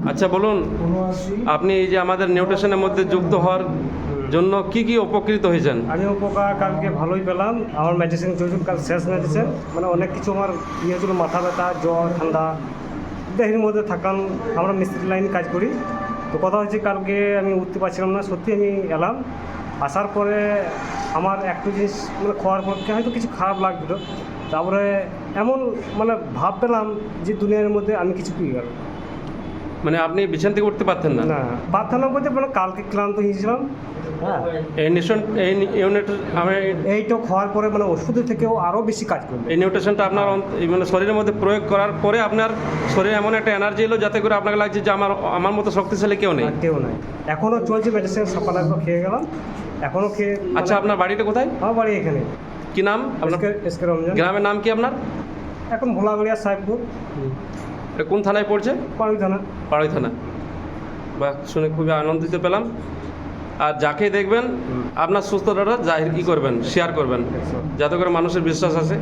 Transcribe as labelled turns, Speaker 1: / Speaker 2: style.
Speaker 1: আচ্ছা বলুন, আপনি এই যে আমাদের নিউট্রিশনের মধ্যে যুক্ত হওয়ার জন্য কি কি উপকৃত হয়েছেন?
Speaker 2: আমি উপকার কালকে ভালোই পেলাম। আমার মেডিসিন চলছিল, কাল শেষ মেডিসিন। মানে অনেক কিছু আমার ইয়ে হয়েছিল, মাথা ব্যথা, জ্বর, ঠান্ডা, দেহের মধ্যে থাকান। আমরা মিস্ত্রি লাইন কাজ করি, তো কথা হচ্ছে কালকে আমি উঠতে পারছিলাম না। সত্যি আমি এলাম, আসার পরে আমার একটু জিনিস মানে খাওয়ার পর হয়তো কিছু খারাপ লাগলো। তারপরে এমন মানে ভাব পেলাম যে দুনিয়ার মধ্যে আমি কিছু পেয়ে গেলাম।
Speaker 1: মানে আপনি বিছানা থেকে উঠতে পারতেন না?
Speaker 2: না, প্রার্থনা বলতে মানে কালকে ক্লান্ত হয়েছিলাম। হ্যাঁ,
Speaker 1: এই এই ইউনিট আমি
Speaker 2: এইটা খাওয়ার পরে মানে ওষুধের থেকেও আরও বেশি কাজ করবে।
Speaker 1: এই নিউট্রিশনটা আপনার এই মানে শরীরের মধ্যে প্রয়োগ করার পরে আপনার শরীরে এমন একটা এনার্জি এলো যাতে করে আপনাকে লাগছে যে আমার মতো শক্তিশালী কেউ নেই।
Speaker 2: আর কেউ নাই, এখনও চলছে মেডিসিন। সকালে একবার খেয়ে গেলাম, এখনও খেয়ে।
Speaker 1: আচ্ছা, আপনার বাড়িটা কোথায়?
Speaker 2: আমার বাড়ি এখানে।
Speaker 1: কি নাম আপনার?
Speaker 2: এসকে রমজান।
Speaker 1: গ্রামের নাম কি আপনার?
Speaker 2: এখন ভোলাগড়িয়া, সাহেবপুর,
Speaker 1: এটা কোন থানায় পড়ছে?
Speaker 2: পাড়ুই থানা।
Speaker 1: পাড়ুই থানা। বা শুনে খুবই আনন্দিত পেলাম। আর যাকে দেখবেন আপনার সুস্থতাটা জাহির কি করবেন, শেয়ার করবেন, যাতে করে মানুষের বিশ্বাস আসে।